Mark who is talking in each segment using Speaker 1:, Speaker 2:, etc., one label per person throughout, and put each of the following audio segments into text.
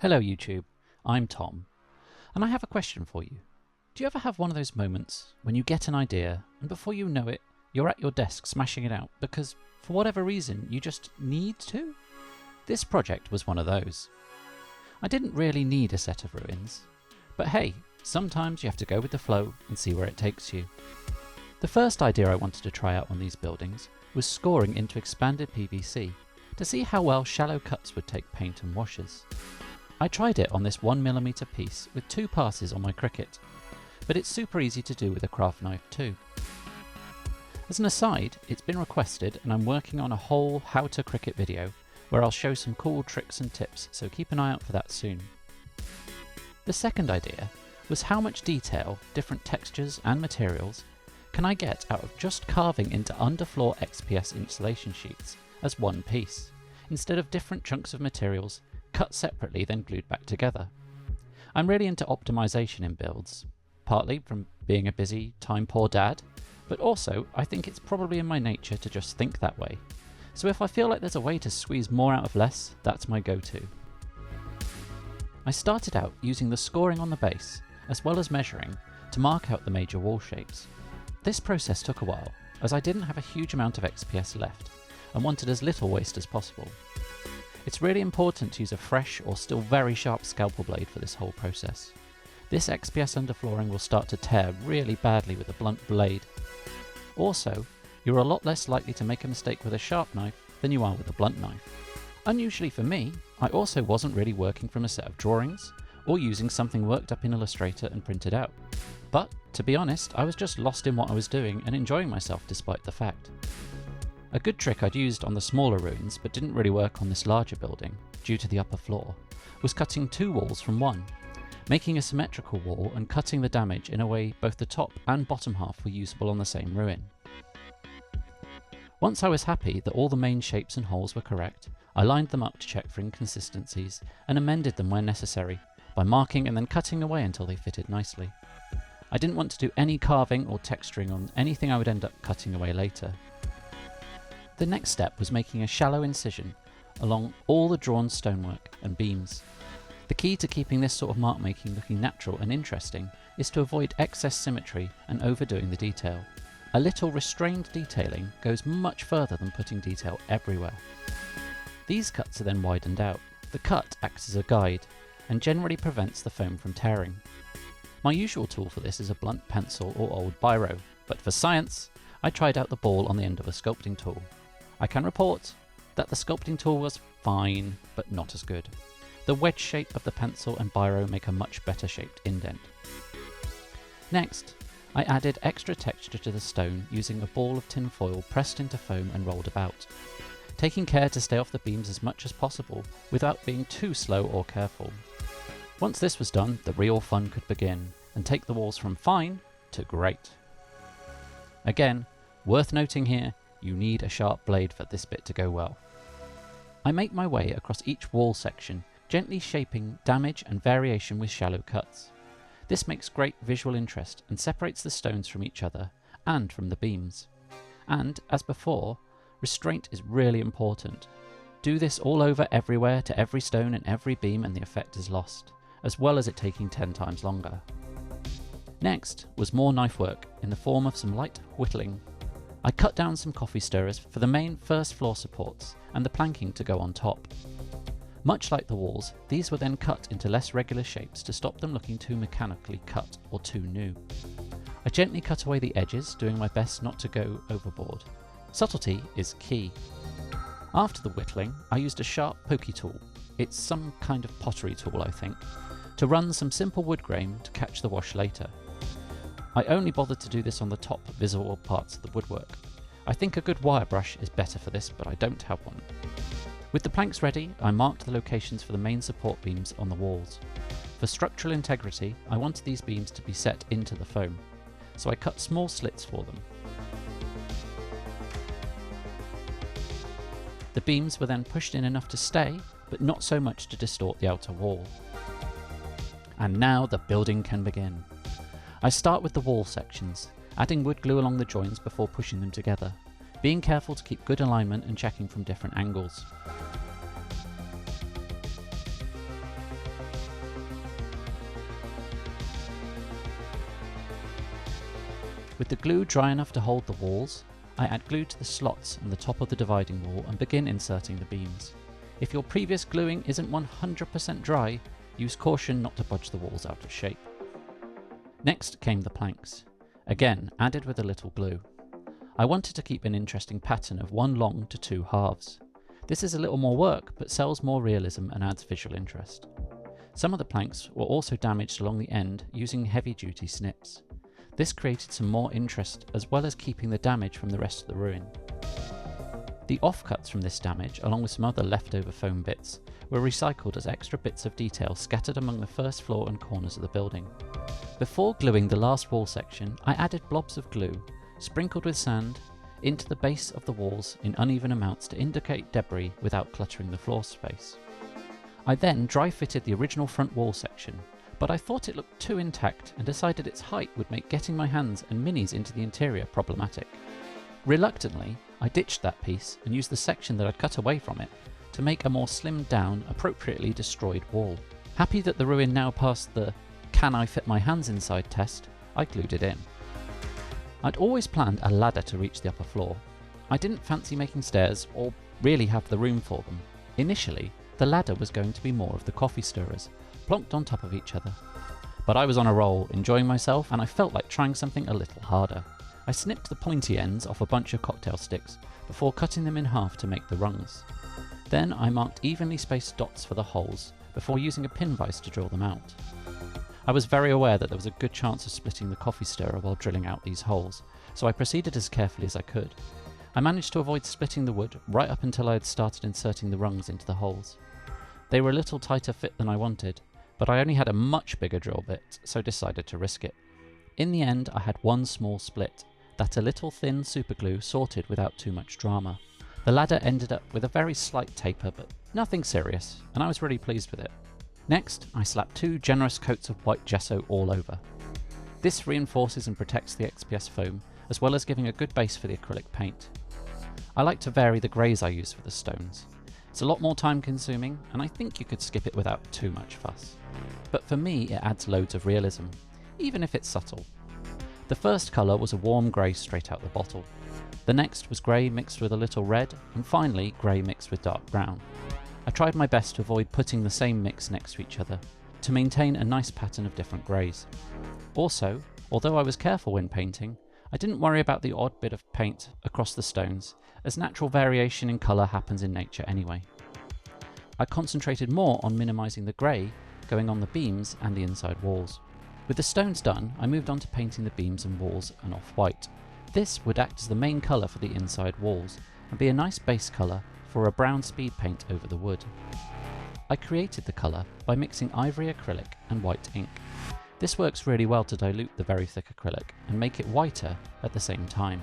Speaker 1: Hello YouTube, I'm Tom, and I have a question for you. Do you ever have one of those moments when you get an idea and before you know it, you're at your desk smashing it out because for whatever reason you just need to? This project was one of those. I didn't really need a set of ruins, but hey, sometimes you have to go with the flow and see where it takes you. The first idea I wanted to try out on these buildings was scoring into expanded PVC to see how well shallow cuts would take paint and washes. I tried it on this 1mm piece with 2 passes on my Cricut, but it's super easy to do with a craft knife too. As an aside, it's been requested and I'm working on a whole how to Cricut video where I'll show some cool tricks and tips, so keep an eye out for that soon. The second idea was how much detail, different textures and materials can I get out of just carving into underfloor XPS installation sheets as one piece, instead of different chunks of materials cut separately then glued back together. I'm really into optimization in builds, partly from being a busy, time-poor dad, but also I think it's probably in my nature to just think that way. So if I feel like there's a way to squeeze more out of less, that's my go-to. I started out using the scoring on the base, as well as measuring, to mark out the major wall shapes. This process took a while, as I didn't have a huge amount of XPS left, and wanted as little waste as possible. It's really important to use a fresh or still very sharp scalpel blade for this whole process. This XPS underflooring will start to tear really badly with a blunt blade. Also, you're a lot less likely to make a mistake with a sharp knife than you are with a blunt knife. Unusually for me, I also wasn't really working from a set of drawings, or using something worked up in Illustrator and printed out. But, to be honest, I was just lost in what I was doing and enjoying myself despite the fact. A good trick I'd used on the smaller ruins, but didn't really work on this larger building, due to the upper floor, was cutting 2 walls from one, making a symmetrical wall and cutting the damage in a way both the top and bottom half were usable on the same ruin. Once I was happy that all the main shapes and holes were correct, I lined them up to check for inconsistencies and amended them where necessary, by marking and then cutting away until they fitted nicely. I didn't want to do any carving or texturing on anything I would end up cutting away later. The next step was making a shallow incision along all the drawn stonework and beams. The key to keeping this sort of mark making looking natural and interesting is to avoid excess symmetry and overdoing the detail. A little restrained detailing goes much further than putting detail everywhere. These cuts are then widened out. The cut acts as a guide and generally prevents the foam from tearing. My usual tool for this is a blunt pencil or old biro, but for science, I tried out the ball on the end of a sculpting tool. I can report that the sculpting tool was fine, but not as good. The wedge shape of the pencil and biro make a much better shaped indent. Next, I added extra texture to the stone using a ball of tin foil pressed into foam and rolled about, taking care to stay off the beams as much as possible without being too slow or careful. Once this was done, the real fun could begin and take the walls from fine to great. Again, worth noting here, you need a sharp blade for this bit to go well. I make my way across each wall section, gently shaping damage and variation with shallow cuts. This makes great visual interest and separates the stones from each other and from the beams. And, as before, restraint is really important. Do this all over everywhere to every stone and every beam and the effect is lost, as well as it taking 10 times longer. Next was more knife work in the form of some light whittling. I cut down some coffee stirrers for the main first floor supports and the planking to go on top. Much like the walls, these were then cut into less regular shapes to stop them looking too mechanically cut or too new. I gently cut away the edges, doing my best not to go overboard. Subtlety is key. After the whittling, I used a sharp pokey tool, it's some kind of pottery tool I think, to run some simple wood grain to catch the wash later. I only bothered to do this on the top visible parts of the woodwork. I think a good wire brush is better for this, but I don't have one. With the planks ready, I marked the locations for the main support beams on the walls. For structural integrity, I wanted these beams to be set into the foam, so I cut small slits for them. The beams were then pushed in enough to stay, but not so much to distort the outer wall. And now the building can begin. I start with the wall sections, adding wood glue along the joins before pushing them together, being careful to keep good alignment and checking from different angles. With the glue dry enough to hold the walls, I add glue to the slots and the top of the dividing wall and begin inserting the beams. If your previous gluing isn't 100% dry, use caution not to budge the walls out of shape. Next came the planks, again added with a little glue. I wanted to keep an interesting pattern of one long to two halves. This is a little more work, but sells more realism and adds visual interest. Some of the planks were also damaged along the end using heavy-duty snips. This created some more interest as well as keeping the damage from the rest of the ruin. The offcuts from this damage, along with some other leftover foam bits, were recycled as extra bits of detail scattered among the first floor and corners of the building. Before gluing the last wall section, I added blobs of glue, sprinkled with sand, into the base of the walls in uneven amounts to indicate debris without cluttering the floor space. I then dry fitted the original front wall section, but I thought it looked too intact and decided its height would make getting my hands and minis into the interior problematic. Reluctantly, I ditched that piece and used the section that I'd cut away from it to make a more slimmed down, appropriately destroyed wall. Happy that the ruin now passed the "can I fit my hands inside" test, I glued it in. I'd always planned a ladder to reach the upper floor. I didn't fancy making stairs or really have the room for them. Initially, the ladder was going to be more of the coffee stirrers, plonked on top of each other. But I was on a roll, enjoying myself, and I felt like trying something a little harder. I snipped the pointy ends off a bunch of cocktail sticks before cutting them in half to make the rungs. Then I marked evenly spaced dots for the holes before using a pin vise to drill them out. I was very aware that there was a good chance of splitting the coffee stirrer while drilling out these holes, so I proceeded as carefully as I could. I managed to avoid splitting the wood right up until I had started inserting the rungs into the holes. They were a little tighter fit than I wanted, but I only had a much bigger drill bit, so decided to risk it. In the end, I had one small split that a little thin superglue sorted without too much drama. The ladder ended up with a very slight taper, but nothing serious, and I was really pleased with it. Next, I slapped 2 generous coats of white gesso all over. This reinforces and protects the XPS foam, as well as giving a good base for the acrylic paint. I like to vary the greys I use for the stones. It's a lot more time consuming, and I think you could skip it without too much fuss. But for me, it adds loads of realism, even if it's subtle. The first colour was a warm grey straight out the bottle. The next was grey mixed with a little red, and finally grey mixed with dark brown. I tried my best to avoid putting the same mix next to each other, to maintain a nice pattern of different greys. Also, although I was careful when painting, I didn't worry about the odd bit of paint across the stones, as natural variation in colour happens in nature anyway. I concentrated more on minimising the grey going on the beams and the inside walls. With the stones done, I moved on to painting the beams and walls an off-white. This would act as the main colour for the inside walls, and be a nice base colour for a brown speed paint over the wood. I created the colour by mixing ivory acrylic and white ink. This works really well to dilute the very thick acrylic and make it whiter at the same time.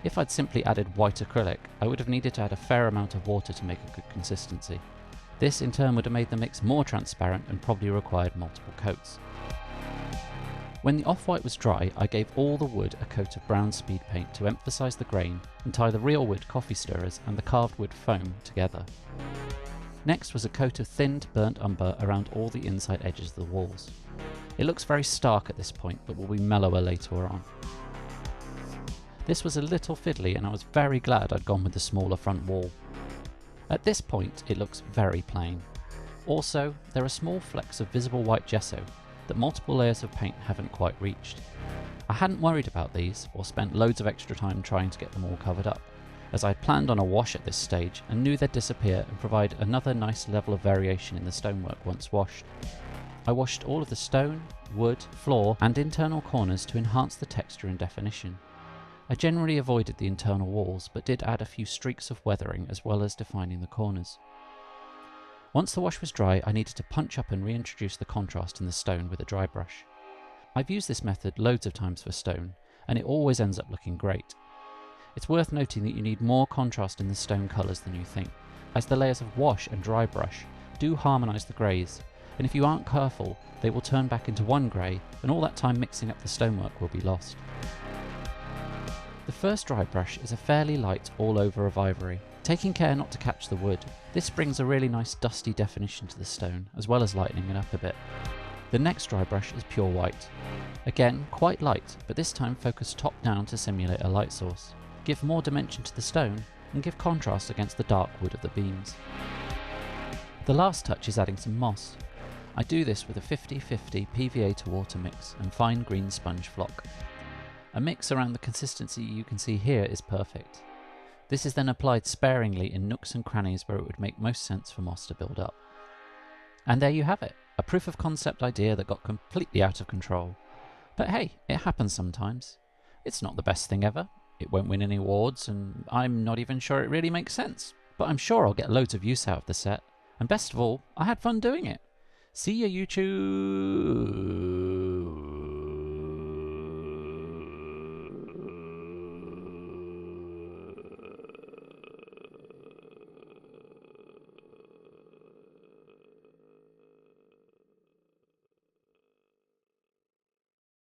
Speaker 1: If I'd simply added white acrylic, I would have needed to add a fair amount of water to make a good consistency. This in turn would have made the mix more transparent and probably required multiple coats. When the off-white was dry, I gave all the wood a coat of brown speed paint to emphasise the grain and tie the real wood coffee stirrers and the carved wood foam together. Next was a coat of thinned burnt umber around all the inside edges of the walls. It looks very stark at this point, but will be mellower later on. This was a little fiddly, and I was very glad I'd gone with the smaller front wall. At this point, it looks very plain. Also, there are small flecks of visible white gesso that multiple layers of paint haven't quite reached. I hadn't worried about these, or spent loads of extra time trying to get them all covered up, as I had planned on a wash at this stage and knew they'd disappear and provide another nice level of variation in the stonework once washed. I washed all of the stone, wood, floor and internal corners to enhance the texture and definition. I generally avoided the internal walls, but did add a few streaks of weathering as well as defining the corners. Once the wash was dry, I needed to punch up and reintroduce the contrast in the stone with a dry brush. I've used this method loads of times for stone, and it always ends up looking great. It's worth noting that you need more contrast in the stone colours than you think, as the layers of wash and dry brush do harmonise the greys, and if you aren't careful, they will turn back into one grey, and all that time mixing up the stonework will be lost. The first dry brush is a fairly light all-over of ivory, taking care not to catch the wood. This brings a really nice dusty definition to the stone, as well as lightening it up a bit. The next dry brush is pure white. Again, quite light, but this time focused top down to simulate a light source, give more dimension to the stone, and give contrast against the dark wood of the beams. The last touch is adding some moss. I do this with a 50-50 PVA to water mix and fine green sponge flock. A mix around the consistency you can see here is perfect. This is then applied sparingly in nooks and crannies where it would make most sense for moss to build up. And there you have it, a proof of concept idea that got completely out of control. But hey, it happens sometimes. It's not the best thing ever, it won't win any awards, and I'm not even sure it really makes sense. But I'm sure I'll get loads of use out of the set, and best of all, I had fun doing it. See ya, YouTube!